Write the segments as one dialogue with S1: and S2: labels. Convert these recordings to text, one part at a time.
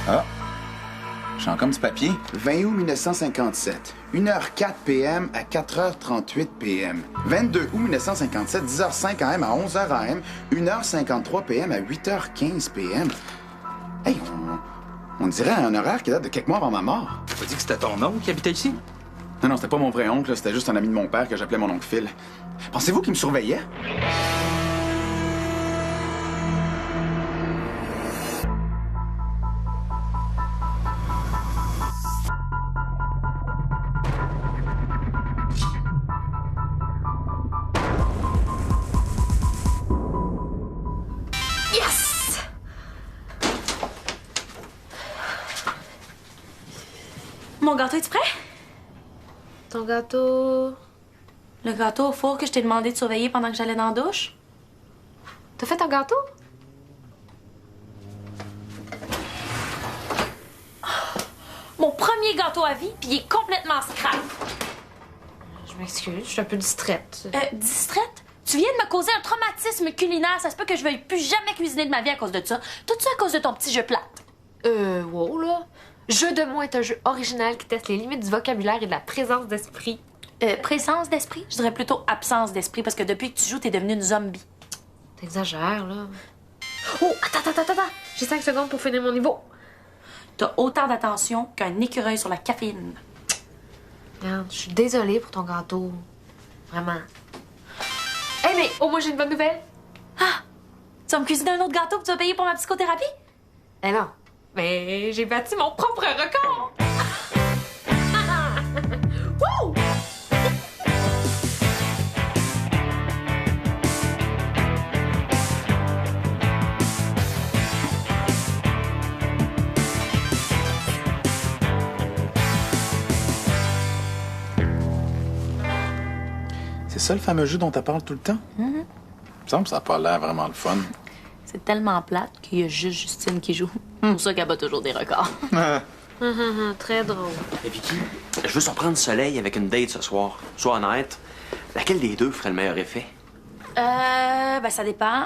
S1: Ah, je sens comme du papier.
S2: 20 août 1957, 1h04 p.m. à 4h38 p.m. 22 août 1957, 10h05 a.m. à 11h a.m. 1h53 p.m. à 8h15 p.m. Hey, on dirait un horaire qui date de quelques mois avant ma mort.
S1: T'as pas dit que c'était ton oncle qui habitait ici?
S2: Non, c'était pas mon vrai oncle, là, c'était juste un ami de mon père que j'appelais mon oncle Phil. Pensez-vous qu'il me surveillait?
S3: Yes! Mon gâteau, es-tu prêt?
S4: Ton gâteau...
S3: Le gâteau au four que je t'ai demandé de surveiller pendant que j'allais dans la douche?
S4: T'as fait ton gâteau?
S3: Mon premier gâteau à vie, puis il est complètement scrap.
S4: Je m'excuse, je suis un peu distraite.
S3: Distraite? Tu viens de me causer un traumatisme culinaire. Ça se peut que je veuille plus jamais cuisiner de ma vie à cause de ça. Tout ça à cause de ton petit jeu plate.
S4: Wow, là. Jeu de mots est un jeu original qui teste les limites du vocabulaire et de la présence d'esprit.
S3: Présence d'esprit? Je dirais plutôt absence d'esprit parce que depuis que tu joues, t'es devenue une zombie.
S4: T'exagères, là. Oh, attends. J'ai 5 secondes pour finir mon niveau.
S3: T'as autant d'attention qu'un écureuil sur la caféine.
S4: Regarde, je suis désolée pour ton gâteau. Vraiment. Eh, mais au moins, j'ai une bonne nouvelle.
S3: Ah! Tu vas me cuisiner un autre gâteau que tu vas payer pour ma psychothérapie?
S4: Eh non. Mais j'ai battu mon propre record. Wouh!
S2: C'est ça le fameux jeu dont tu parles tout le temps? Il me semble que ça n'a pas l'air vraiment le fun.
S3: C'est tellement plate qu'il y a juste Justine qui joue. C'est pour ça qu'elle bat toujours des records.
S4: Très drôle.
S5: Et Vicky, je veux surprendre le soleil avec une date ce soir. Sois honnête, laquelle des deux ferait le meilleur effet?
S3: Ben ça dépend.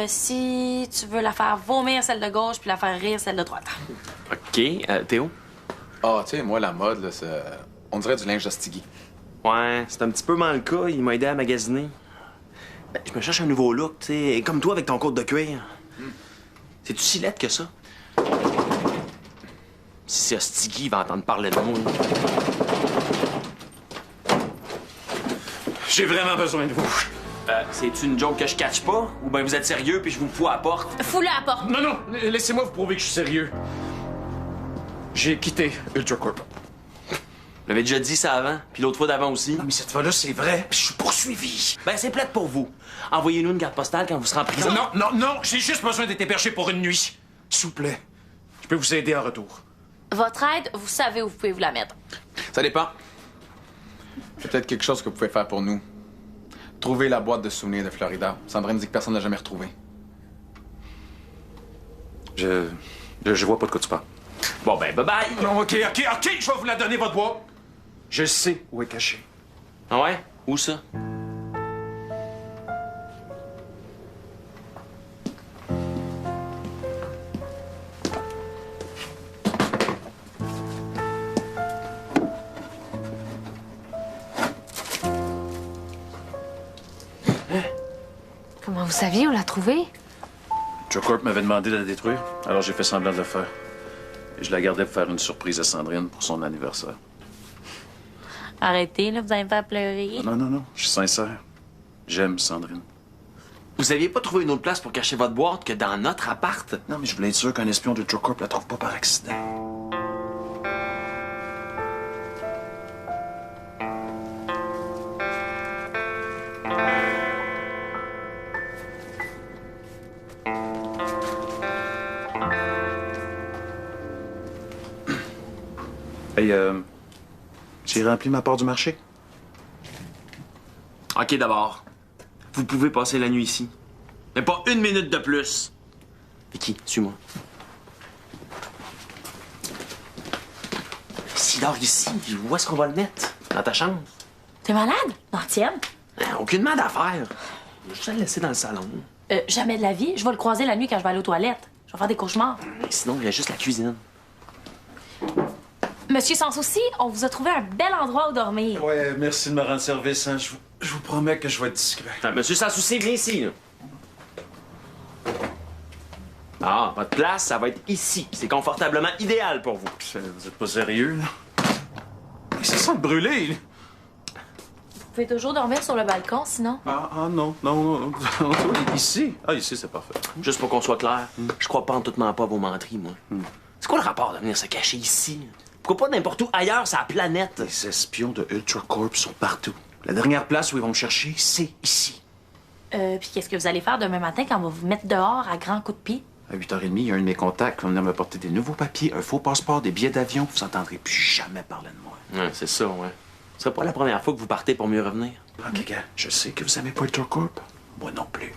S3: Si tu veux la faire vomir celle de gauche puis la faire rire celle de droite.
S5: OK. Théo?
S2: Ah, tu sais, moi, la mode, là, c'est... On dirait du linge d'Astigui.
S5: Ouais, c'est un petit peu mal le cas. Il m'a aidé à magasiner. Ben, je me cherche un nouveau look, tu sais, comme toi avec ton côte de cuir. C'est-tu si laid que ça? Si c'est Astigui, il va entendre parler de moi.
S6: J'ai vraiment besoin de vous.
S5: C'est-tu une joke que je catch pas? Ou bien vous êtes sérieux puis je vous fous à la porte?
S3: Fous-le à la porte.
S6: Non, laissez-moi vous prouver que je suis sérieux. J'ai quitté Ultracorp.
S5: Je l'avais déjà dit ça avant, puis l'autre fois d'avant aussi.
S6: Non, mais cette fois-là, c'est vrai, puis je suis poursuivi.
S5: Ben, c'est plate pour vous. Envoyez-nous une carte postale quand vous serez en prison.
S6: Non, j'ai juste besoin d'être hébergé pour une nuit. S'il vous plaît, je peux vous aider en retour.
S3: Votre aide, vous savez où vous pouvez vous la mettre.
S2: Ça dépend. C'est peut-être quelque chose que vous pouvez faire pour nous. Trouver la boîte de souvenirs de Florida. Sandrine dit que personne ne l'a jamais retrouvée.
S6: Je vois pas de quoi tu parles.
S5: Bon, ben, bye-bye.
S6: Non, OK, je vais vous la donner, votre boîte. Je sais où est cachée.
S5: Ah ouais? Où ça?
S4: Comment vous saviez, on l'a trouvé?
S6: Ultracorp m'avait demandé de la détruire, alors j'ai fait semblant de le faire. Et je la gardais pour faire une surprise à Sandrine pour son anniversaire.
S3: Arrêtez, là, vous allez me faire pleurer.
S6: Non, je suis sincère. J'aime Sandrine.
S5: Vous aviez pas trouvé une autre place pour cacher votre boîte que dans notre appart?
S6: Non, mais je voulais être sûr qu'un espion d'Ultracorp la trouve pas par accident. Hey, j'ai rempli ma part du marché.
S5: OK, d'abord. Vous pouvez passer la nuit ici. Mais pas une minute de plus. Vicky, suis-moi. S'il dort ici, où est-ce qu'on va le mettre? Dans ta chambre?
S3: T'es malade? Dans la tienne?
S5: Aucunement d'affaires. Je vais juste le laisser dans le salon.
S3: Jamais de la vie. Je vais le croiser la nuit quand je vais aller aux toilettes. Je vais faire des cauchemars.
S5: Mais sinon, il y a juste la cuisine.
S3: Monsieur Sans Souci, on vous a trouvé un bel endroit où dormir.
S6: Ouais, merci de me rendre service, hein. Je vous promets que je vais être discret.
S5: Monsieur Sans Souci, viens ici, là. Ah, votre place, ça va être ici. C'est confortablement idéal pour vous.
S6: Vous êtes pas sérieux, là? C'est ça, brûlé!
S3: Vous pouvez toujours dormir sur le balcon, sinon.
S6: Non. Ici? Ah, ici, c'est parfait.
S5: Juste pour qu'on soit clair, je crois pas en tout pas à vos menteries, moi. C'est quoi le rapport de venir se cacher ici? Pourquoi pas n'importe où ailleurs sur la planète?
S6: Les espions de UltraCorp sont partout. La dernière place où ils vont me chercher, c'est ici.
S3: Puis qu'est-ce que vous allez faire demain matin quand on va vous mettre dehors à grands coups de pied?
S6: À 8h30, il y a un de mes contacts qui va venir me porter des nouveaux papiers, un faux passeport, des billets d'avion. Vous entendrez plus jamais parler de moi.
S5: Ouais, c'est ça, ouais. Ce serait pas la première fois que vous partez pour mieux revenir.
S6: OK, gars, je sais que vous aimez pas UltraCorp. Moi non plus.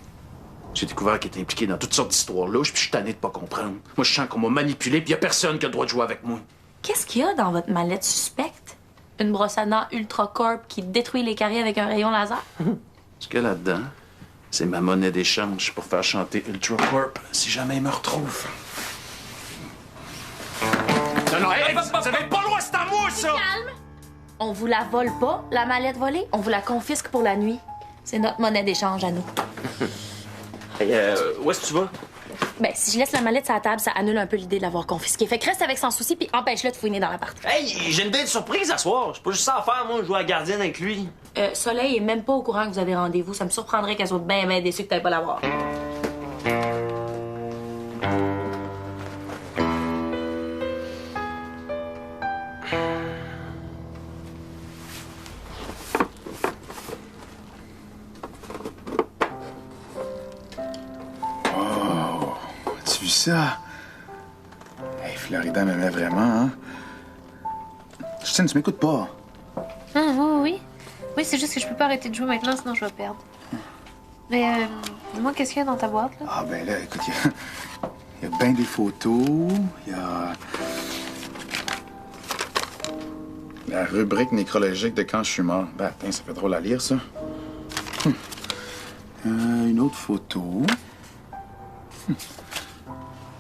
S6: J'ai découvert qu'il était impliqué dans toutes sortes d'histoires louches, puis je suis tanné de pas comprendre. Moi, je sens qu'on m'a manipulé, puis y a personne qui a le droit de jouer avec moi.
S3: Qu'est-ce qu'il y a dans votre mallette suspecte? Une brosse à dents Ultracorp qui détruit les caries avec un rayon laser?
S6: Ce qu'il y a là-dedans, c'est ma monnaie d'échange pour faire chanter UltraCorp si jamais il me retrouve. Non, hey, vous avez pas le droit, c'est à moi, ça!
S3: Calme! On vous la vole pas, la mallette volée. On vous la confisque pour la nuit. C'est notre monnaie d'échange à nous.
S5: Hey, où est-ce que tu vas?
S3: Ben, si je laisse la mallette sur la table, ça annule un peu l'idée de l'avoir confisquée. Fait que reste avec Sans Souci puis empêche-le de fouiner dans l'appart.
S5: Hey, j'ai une belle surprise à soir. J'ai pas juste ça à faire, moi, jouer à la gardienne avec lui.
S3: Soleil est même pas au courant que vous avez rendez-vous. Ça me surprendrait qu'elle soit bien déçue que t'ailles pas la voir.
S2: As-tu vu ça? Hey, Florida m'aimait vraiment, hein? Justine, tu m'écoutes pas.
S4: Oui. Oui, c'est juste que je peux pas arrêter de jouer maintenant, sinon je vais perdre. Mais, dis-moi, qu'est-ce qu'il y a dans ta boîte, là?
S2: Ah, ben là, écoute, il y a bien des photos, il y a la rubrique nécrologique de quand je suis mort. Ben, attends, ça fait drôle à lire, ça. Une autre photo.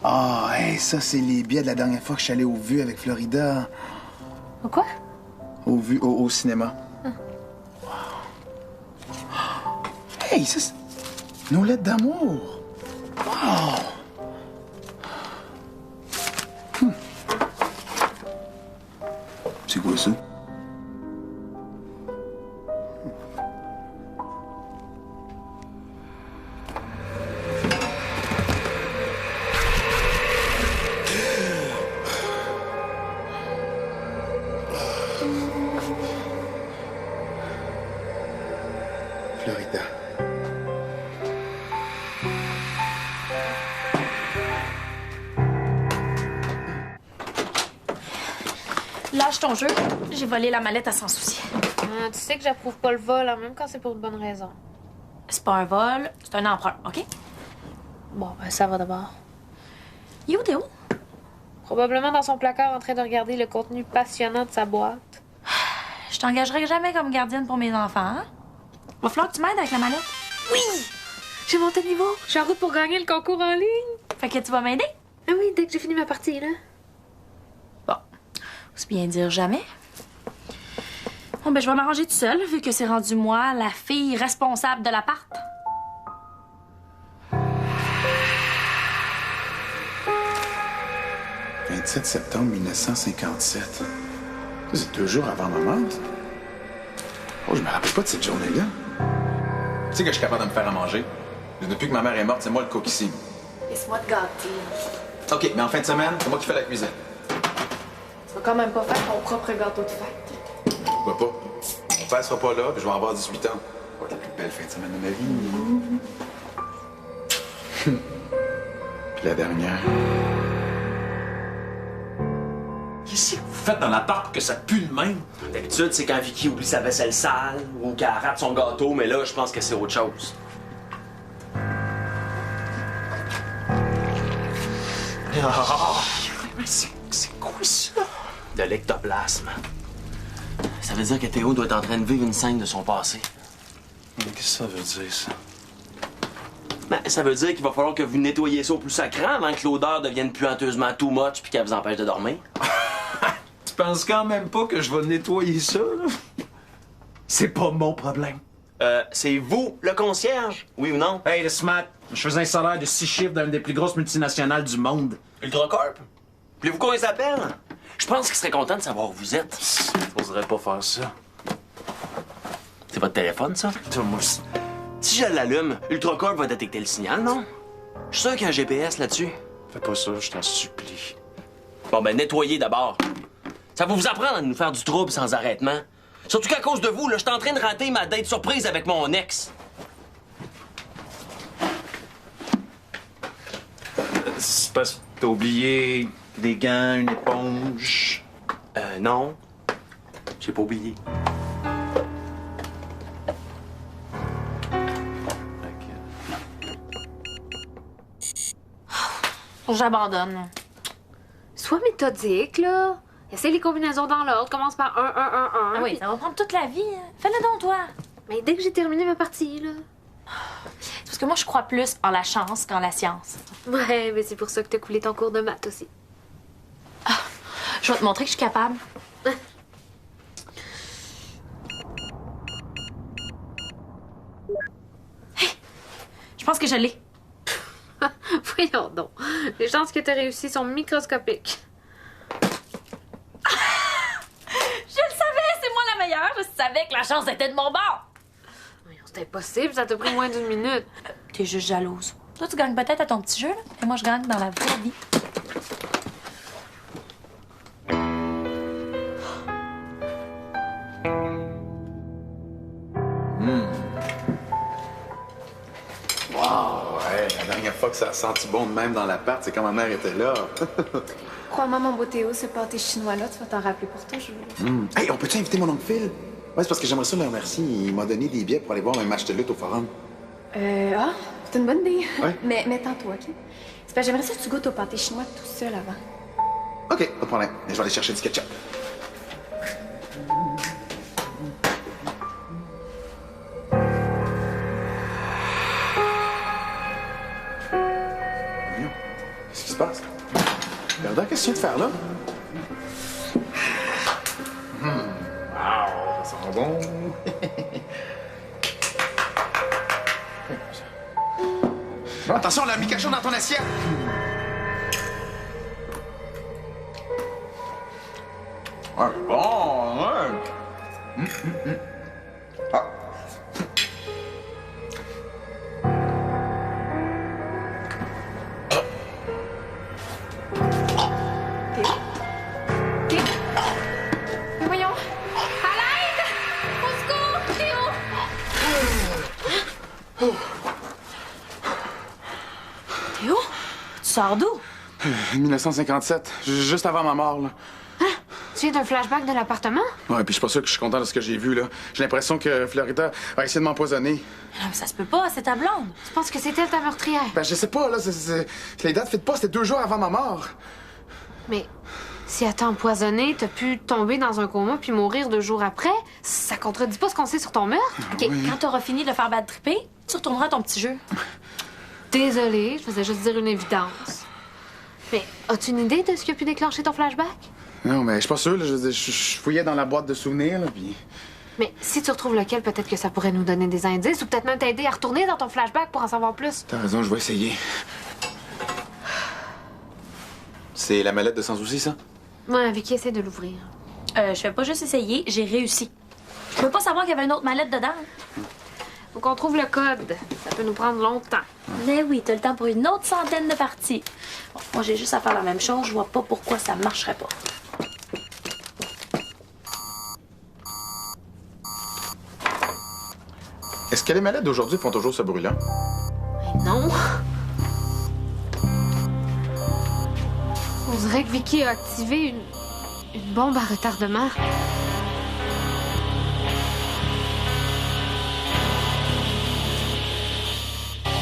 S2: Ah, hey, ça, c'est les billets de la dernière fois que je suis allé au Vues avec Florida.
S4: Quoi?
S2: Au Vues, au cinéma. Wow. Hey, ça, c'est nos lettres d'amour. Wow! C'est quoi ça? Florida.
S3: Lâche ton jeu. J'ai volé la mallette à Sans Souci.
S4: Tu sais que j'approuve pas le vol, hein, même quand c'est pour une bonne raison.
S3: C'est pas un vol, c'est un emprunt, OK?
S4: Bon, ben ça va d'abord.
S3: You, t'es où?
S4: Probablement dans son placard en train de regarder le contenu passionnant de sa boîte.
S3: Je t'engagerai jamais comme gardienne pour mes enfants, hein? Va falloir que tu m'aides avec la mallette.
S4: Oui! J'ai monté de niveau. Je suis en route pour gagner le concours en ligne.
S3: Fait que tu vas m'aider?
S4: Ah oui, dès que j'ai fini ma partie, là.
S3: Bon. C'est bien dire jamais. Bon, ben, je vais m'arranger toute seule, vu que c'est rendu moi, la fille responsable de l'appart.
S2: « 27 septembre 1957. Ça, c'est 2 jours avant ma mort, ça. Oh, je me rappelle pas de cette journée-là.
S1: Tu sais que je suis capable de me faire à manger. Depuis que ma mère est morte, c'est moi le cook ici.
S4: Laisse-moi te gâter.
S1: OK, mais en fin de semaine, c'est moi qui fais la cuisine.
S4: Tu vas quand même pas faire ton propre gâteau de fête.
S1: Pourquoi pas? Mon père sera pas là, puis je vais avoir 18 ans. Ça va être la plus belle fin de semaine de ma vie.
S2: Puis la dernière.
S6: Qu'est-ce que vous faites dans l'appart pour que ça pue de même?
S5: D'habitude, c'est quand Vicky oublie sa vaisselle sale ou qu'elle rate son gâteau, mais là, je pense que c'est autre chose.
S6: Mais c'est quoi ça?
S5: De l'ectoplasme. Ça veut dire que Théo doit être en train de vivre une scène de son passé.
S6: Qu'est-ce que ça veut dire, ça?
S5: Ben, ça veut dire qu'il va falloir que vous nettoyiez ça au plus sacrant avant que l'odeur devienne puanteusement too much puis qu'elle vous empêche de dormir.
S6: penses quand même pas que je vais nettoyer ça, là? C'est pas mon problème.
S5: C'est vous, le concierge? Oui ou non?
S6: Hey, le SMAT, je faisais un salaire de 6 chiffres dans une des plus grosses multinationales du monde.
S5: Ultracorp? Voulez-vous qu'on les appelle? Je pense qu'ils seraient contents de savoir où vous êtes.
S6: J'oserais pas faire ça.
S5: C'est votre téléphone, ça? Si je l'allume, Ultracorp va détecter le signal, non? Je suis sûr qu'il y a un GPS là-dessus.
S6: Fais pas ça, je t'en supplie.
S5: Bon, ben, nettoyez d'abord. Ça va vous apprendre à nous faire du trouble sans arrêtement. Surtout qu'à cause de vous, là, je suis en train de rater ma date surprise avec mon ex.
S6: C'est parce que t'as oublié des gants, une éponge.
S5: Non. J'ai pas oublié.
S3: J'abandonne.
S4: Sois méthodique, là. Essaye les combinaisons dans l'ordre. Commence par 1, 1, 1, 1.
S3: Ah oui, ça va prendre toute la vie. Fais-le donc, toi.
S4: Mais dès que j'ai terminé ma partie, là.
S3: C'est parce que moi, je crois plus en la chance qu'en la science.
S4: Ouais, mais c'est pour ça que t'as coulé ton cours de maths aussi.
S3: Je vais te montrer que je suis capable. Hey, je pense que je l'ai.
S4: Voyons donc. Les chances que t'aies réussi sont microscopiques.
S3: Je le savais, c'est moi la meilleure. Je savais que la chance était de mon bord.
S4: Voyons, c'est impossible, ça t'a pris moins d'une minute.
S3: T'es juste jalouse. Toi, tu gagnes peut-être à ton petit jeu, là, et moi, je gagne dans la vraie vie.
S2: Ouais, la dernière fois que ça a senti bon de même dans l'appart, c'est quand ma mère était là.
S7: Crois-moi, mon beau Théo, ce pâté chinois-là, tu vas t'en rappeler pour toujours.
S2: Hey, on peut-tu inviter mon oncle Phil? Ouais, c'est parce que j'aimerais ça le remercier. Il m'a donné des billets pour aller voir un match de lutte au forum.
S7: Ah, c'est une bonne idée.
S2: Ouais.
S7: Mais tends-toi, OK? C'est parce que j'aimerais ça que tu goûtes au pâté chinois tout seul avant.
S2: OK, pas de problème. Je vais aller chercher du ketchup. Voyons, qu'est-ce qui se passe? Regarde, qu'est-ce que tu viens de faire là? Wow, ça sent bon. Bon, attention, là, Mikacho dans ton assiette. Ouais, bon, ouais. Ah.
S7: Théo? Mais voyons! À l'aide! Au secours, Théo!
S3: Théo, tu sors d'où?
S2: 1957, juste avant ma mort, là.
S4: Tu viens d'un flashback de l'appartement?
S2: Ouais, puis je suis pas sûr que je suis content de ce que j'ai vu, là. J'ai l'impression que Florida a essayé de m'empoisonner.
S3: Non, mais ça se peut pas, c'est ta blonde.
S4: Tu penses que c'était ta meurtrière?
S2: Ben, je sais pas, là. Les dates fitent pas, c'était 2 jours avant ma mort.
S4: Mais si elle t'a empoisonné, t'as pu tomber dans un coma puis mourir 2 jours après, ça contredit pas ce qu'on sait sur ton meurtre?
S3: OK, quand t'auras fini de le faire bad tripper, tu retourneras à ton petit jeu.
S4: Désolée, je faisais juste dire une évidence. Mais as-tu une idée de ce qui a pu déclencher ton flashback?
S2: Non, mais je suis pas sûr, là. Je fouillais dans la boîte de souvenirs, là, puis...
S4: Mais si tu retrouves lequel, peut-être que ça pourrait nous donner des indices ou peut-être même t'aider à retourner dans ton flashback pour en savoir plus.
S2: T'as raison, je vais essayer. C'est la mallette de Sans Souci, ça?
S4: Ouais, Vicky essaie de l'ouvrir.
S3: Je fais pas juste essayer, j'ai réussi. Je peux pas savoir qu'il y avait une autre mallette dedans.
S4: Faut qu'on trouve le code. Ça peut nous prendre longtemps.
S3: Mais oui, t'as le temps pour une autre centaine de parties. Bon, moi, j'ai juste à faire la même chose. Je vois pas pourquoi ça marcherait pas.
S2: Est-ce que les mallettes d'aujourd'hui font toujours ce bruit-là?
S4: Mais non! On dirait que Vicky a activé une bombe à retardement.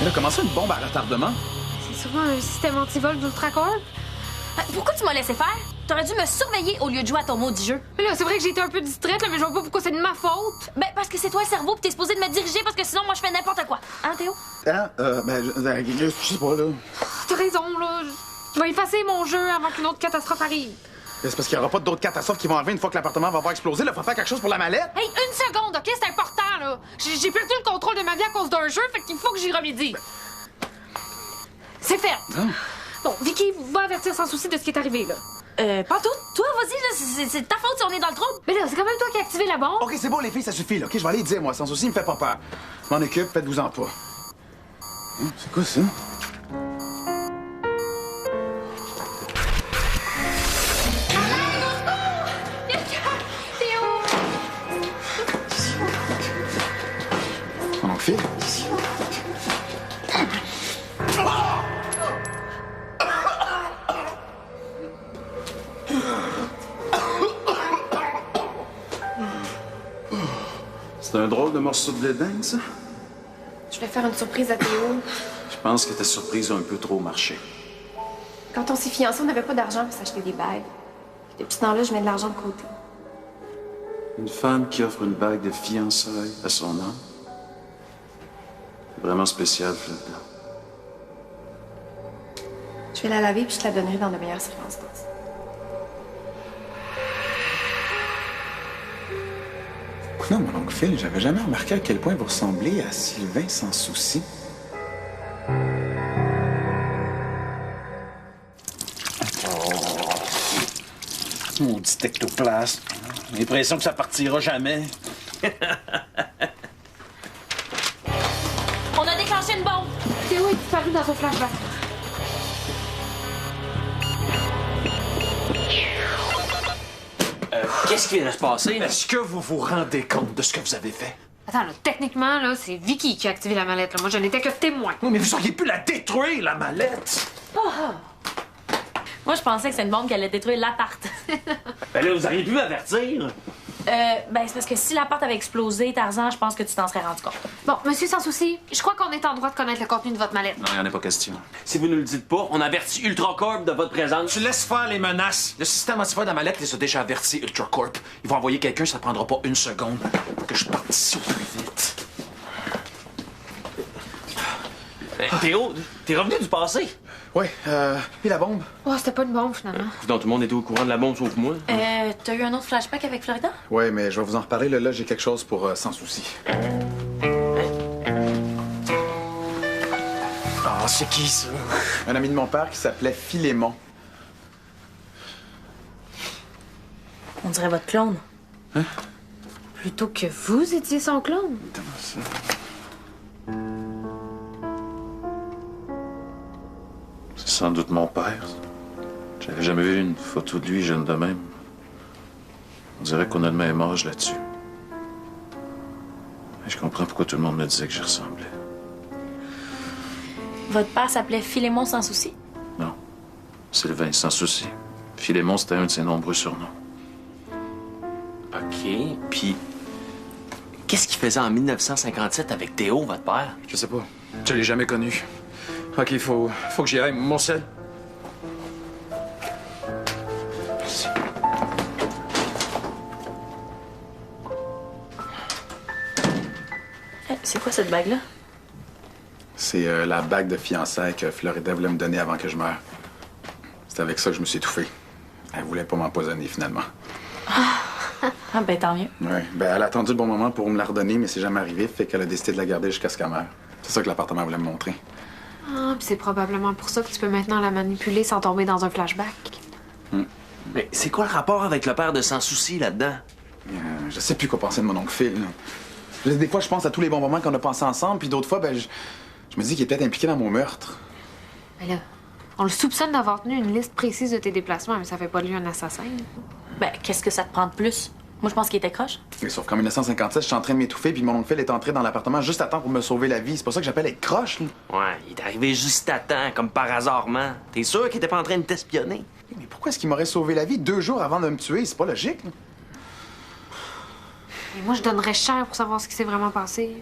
S2: Elle a commencé une bombe à retardement?
S4: C'est sûrement un système anti-vol d'Ultracorp.
S3: Pourquoi tu m'as laissé faire? T'aurais dû me surveiller au lieu de jouer à ton maudit jeu.
S4: Mais là, c'est vrai que j'ai été un peu distraite, là, mais je vois pas pourquoi c'est de ma faute.
S3: Ben, parce que c'est toi le cerveau pis t'es supposé de me diriger parce que sinon, moi, je fais n'importe quoi. Hein, Théo?
S2: Hein? Je sais pas, là.
S4: T'as raison, là. Je vais effacer mon jeu avant qu'une autre catastrophe arrive.
S2: C'est parce qu'il n'y aura pas d'autres catastrophes qui vont arriver une fois que l'appartement va avoir explosé. Là, faut faire quelque chose pour la mallette.
S4: Hey, une seconde, OK? C'est important, là. J'ai perdu le contrôle de ma vie à cause d'un jeu, fait qu'il faut que j'y remédie. C'est fait.
S2: Non.
S4: Bon, Vicky, va avertir sans souci de ce qui est arrivé, là.
S3: Pantoute, toi, vas-y, là, c'est de ta faute si on est dans le trouble.
S4: Mais là, c'est quand même toi qui as activé la bombe.
S2: OK, c'est bon, les filles, ça suffit, là. OK, je vais aller dire, moi, sans souci, il me fait pas peur. Je m'en occupe, faites-vous-en pas. C'est quoi, ça? Mon oncle Phil?
S6: C'est un drôle de morceau de lait dingue, ça?
S7: Je vais faire une surprise à Théo.
S6: Je pense que ta surprise a un peu trop marché.
S7: Quand on s'est fiancés, on n'avait pas d'argent pour s'acheter des bagues. Depuis ce temps-là, je mets de l'argent de côté.
S6: Une femme qui offre une bague de fiançailles à son homme. C'est vraiment spécial, Florida.
S7: Je vais la laver puis je te la donnerai dans de meilleures circonstances.
S2: Non, mon oncle Phil, j'avais jamais remarqué à quel point vous ressemblez à Sylvain sans souci.
S6: Maudit ectoplasme. J'ai l'impression que ça partira jamais.
S3: On a déclenché une bombe.
S4: Théo est disparu dans un flashback.
S5: Qu'est-ce qui vient de se passer?
S6: Est-ce que vous vous rendez compte de ce que vous avez fait?
S4: Attends, là, techniquement, là, c'est Vicky qui a activé la mallette. Là. Moi, je n'étais que témoin.
S6: Oui, mais vous auriez pu la détruire, la mallette!
S3: Moi, je pensais que c'était une bombe qui allait détruire l'appart.
S5: Ben là, vous auriez pu m'avertir.
S3: Ben, c'est parce que si l'appart avait explosé, Tarzan, je pense que tu t'en serais rendu compte.
S4: Bon, monsieur sans souci, je crois qu'on est en droit de connaître le contenu de votre mallette.
S6: Non, il n'y en a pas question.
S5: Si vous ne le dites pas, on avertit Ultracorp de votre présence.
S6: Tu laisses faire les menaces. Le système antifreud de la mallette les a déjà avertis, Ultracorp. Ils vont envoyer quelqu'un, ça prendra pas une seconde pour que je parte d'ici au plus vite.
S5: Théo, t'es revenu du passé.
S2: Ouais, puis la bombe?
S4: Oh, c'était pas une bombe, finalement.
S5: Donc, tout le monde était au courant de la bombe sauf moi.
S3: T'as eu un autre flashback avec Florida?
S2: Ouais, mais je vais vous en reparler. Là, j'ai quelque chose pour sans souci.
S6: Ah, c'est qui, ça?
S2: Un ami de mon père qui s'appelait Philémon.
S3: On dirait votre clone.
S4: Plutôt que vous étiez son clone.
S6: C'est sans doute mon père. J'avais jamais vu une photo de lui jeune de même. On dirait qu'on a le même âge là-dessus. Mais je comprends pourquoi tout le monde me disait que j'y ressemblais.
S3: Votre père s'appelait Philémon sans souci?
S6: Non. Sylvain, sans souci. Philémon, c'était un de ses nombreux surnoms.
S5: OK. Puis, qu'est-ce qu'il faisait en 1957 avec Théo, votre père?
S6: Je sais pas. Je l'ai jamais connu. OK, faut que j'y aille. Mon sel. Merci.
S3: C'est quoi cette bague-là?
S2: C'est la bague de fiançailles que Florida voulait me donner avant que je meure. C'est avec ça que je me suis étouffé. Elle voulait pas m'empoisonner, finalement.
S3: Ah, ben tant mieux.
S2: Ouais, ben elle a attendu le bon moment pour me la redonner, mais c'est jamais arrivé, fait qu'elle a décidé de la garder jusqu'à ce qu'elle meure. C'est ça que l'appartement voulait me montrer.
S4: Ah, puis c'est probablement pour ça que tu peux maintenant la manipuler sans tomber dans un flashback.
S5: Mais c'est quoi le rapport avec le père de Sans Souci là-dedans?
S2: Je sais plus quoi penser de mon oncle Phil. Là. Des fois, je pense à tous les bons moments qu'on a passés ensemble, puis d'autres fois, ben, je me dis qu'il est peut-être impliqué dans mon meurtre.
S4: Mais là, on le soupçonne d'avoir tenu une liste précise de tes déplacements, mais ça fait pas de lui un assassin.
S3: Ben, qu'est-ce que ça te prend de plus? Moi, je pense qu'il était croche.
S2: Et sauf qu'en 1957, je suis en train de m'étouffer, puis mon oncle Phil est entré dans l'appartement juste à temps pour me sauver la vie. C'est pour ça que j'appelle être croche, là.
S5: Ouais, il est arrivé juste à temps, comme par hasardement. T'es sûr qu'il était pas en train de t'espionner?
S2: Mais pourquoi est-ce qu'il m'aurait sauvé la vie 2 jours avant de me tuer? C'est pas logique, là.
S4: Et moi, je donnerais cher pour savoir ce qui s'est vraiment passé.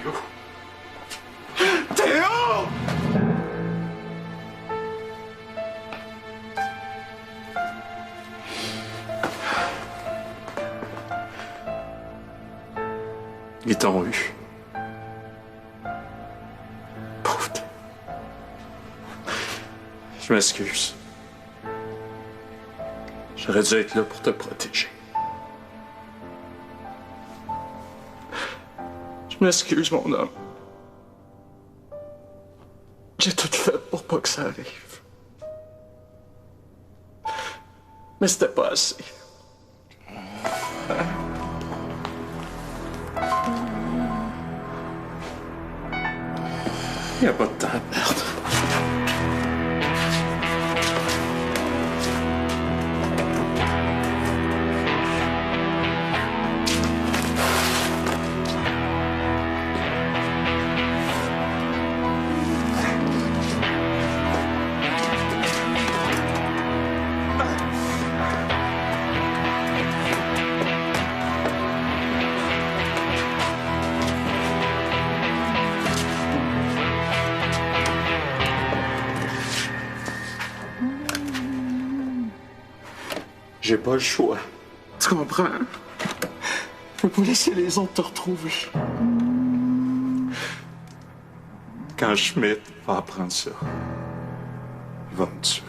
S6: Théo! Théo! Ils t'ont eu. Pauvre Théo. Je m'excuse. J'aurais dû être là pour te protéger. Je m'excuse, mon homme. J'ai tout fait pour pas que ça arrive. Mais c'était pas assez. Il n'y a pas de temps à perdre. J'ai pas le choix. Tu comprends? Je peux pas laisser les autres te retrouver. Quand Schmidt va apprendre ça, il va me tuer.